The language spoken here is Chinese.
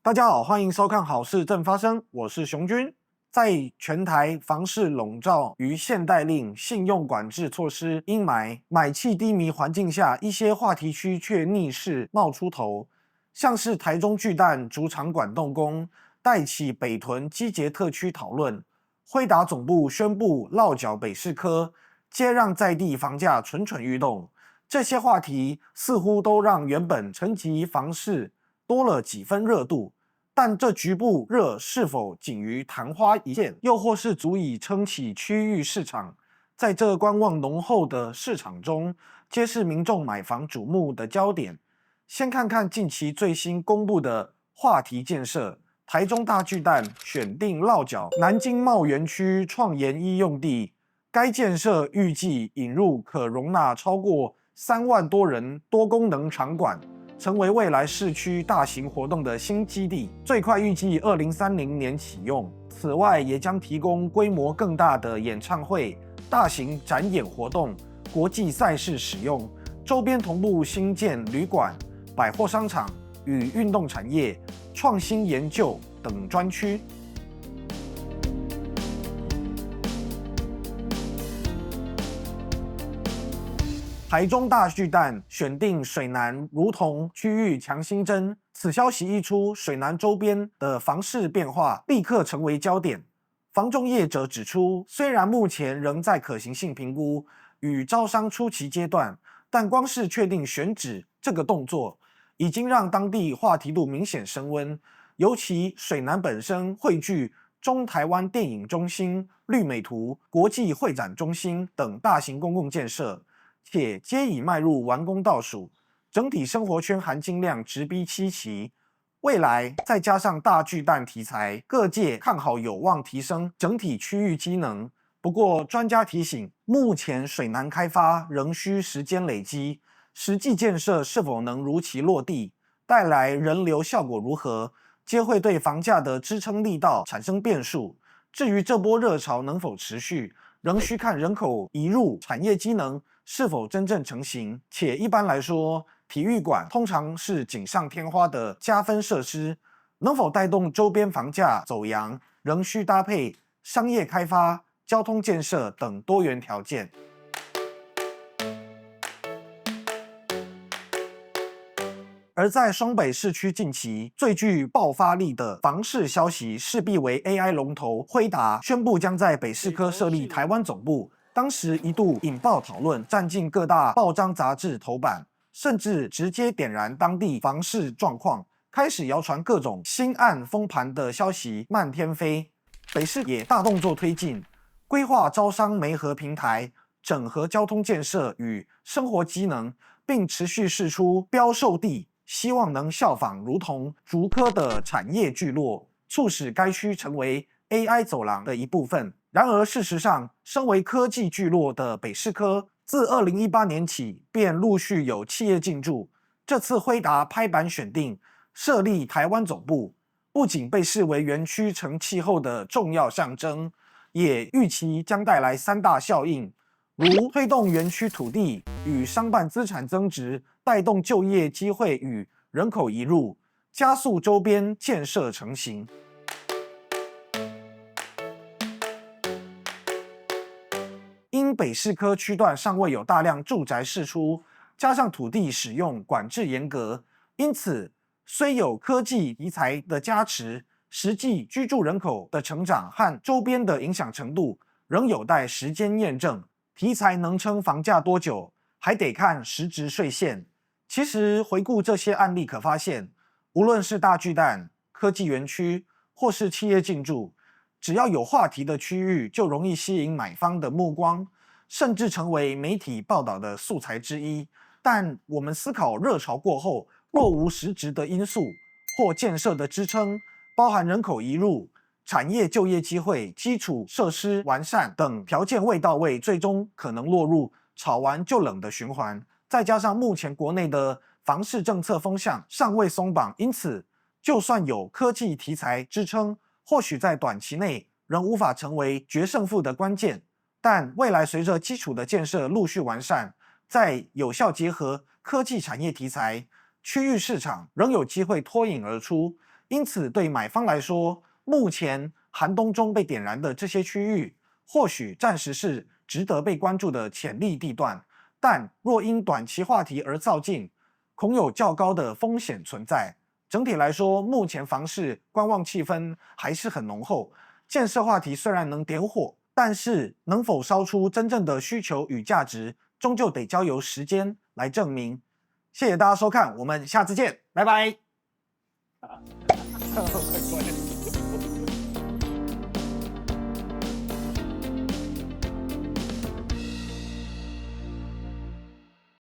大家好，欢迎收看好事正发生，我是熊军。在全台房市笼罩于限贷令、信用管制措施阴霾、买气低迷环境下，一些话题区却逆势冒出头，像是台中巨蛋主场馆动工，带起北屯机捷特区讨论；辉达总部宣布落脚北市科，皆让在地房价蠢蠢欲动。这些话题似乎都让原本沉寂房市多了几分热度。但这局部热是否仅于昙花一现，又或是足以撑起区域市场？在这观望浓厚的市场中，皆是民众买房瞩目的焦点。先看看近期最新公布的话题建设：台中大巨蛋选定落脚南京贸园区创研一用地，该建设预计引入可容纳超过3万多人多功能场馆。成为未来市区大型活动的新基地，最快预计2030年启用。此外，也将提供规模更大的演唱会、大型展演活动、国际赛事使用。周边同步新建旅馆、百货商场与运动产业、创新研究等专区。台中大巨蛋选定水南如同区域强新增，此消息一出，水南周边的房市变化立刻成为焦点。房仲业者指出，虽然目前仍在可行性评估与招商初期阶段，但光是确定选址这个动作，已经让当地话题度明显升温。尤其水南本身汇聚中台湾电影中心、绿美图、国际会展中心等大型公共建设。且皆已迈入完工倒数，整体生活圈含金量直逼7期。未来再加上大巨蛋题材，各界看好有望提升整体区域机能。不过，专家提醒，目前水南开发仍需时间累积，实际建设是否能如期落地，带来人流效果如何，皆会对房价的支撑力道产生变数。至于这波热潮能否持续，仍需看人口移入、产业机能是否真正成型。且一般来说，体育馆通常是锦上添花的加分设施，能否带动周边房价走扬，仍需搭配商业开发、交通建设等多元条件。而在双北市区近期最具爆发力的房市消息，势必为 AI 龙头辉达宣布将在北市科设立台湾总部。当时一度引爆讨论，占尽各大报章杂志头版，甚至直接点燃当地房市状况，开始谣传各种新案封盘的消息漫天飞。北市也大动作推进，规划招商媒合平台，整合交通建设与生活机能，并持续释出标售地，希望能效仿如同竹科的产业聚落，促使该区成为 AI 走廊的一部分。然而，事实上，身为科技聚落的北市科，自2018年起便陆续有企业进驻。这次辉达拍板选定设立台湾总部，不仅被视为园区成气候的重要象征，也预期将带来3大效应，如推动园区土地与商办资产增值，带动就业机会与人口移入，加速周边建设成型。因北市科区段尚未有大量住宅释出，加上土地使用管制严格，因此虽有科技题材的加持，实际居住人口的成长和周边的影响程度仍有待时间验证。题材能撑房价多久，还得看实质税线。其实回顾这些案例可发现，无论是大巨蛋、科技园区，或是企业进驻，只要有话题的区域，就容易吸引买方的目光，甚至成为媒体报道的素材之一。但我们思考热潮过后，若无实质的因素或建设的支撑，包含人口移入、产业就业机会、基础设施完善等条件未到位，最终可能落入炒完就冷的循环。再加上目前国内的房市政策风向尚未松绑，因此就算有科技题材支撑，或许在短期内仍无法成为决胜负的关键。但未来随着基础的建设陆续完善，再有效结合科技产业题材，区域市场仍有机会脱颖而出。因此对买方来说，目前寒冬中被点燃的这些区域，或许暂时是值得被关注的潜力地段，但若因短期话题而造进，恐有较高的风险存在。整体来说，目前房市观望气氛还是很浓厚，建设话题虽然能点火，但是能否烧出真正的需求与价值，终究得交由时间来证明。谢谢大家收看，我们下次见，拜拜。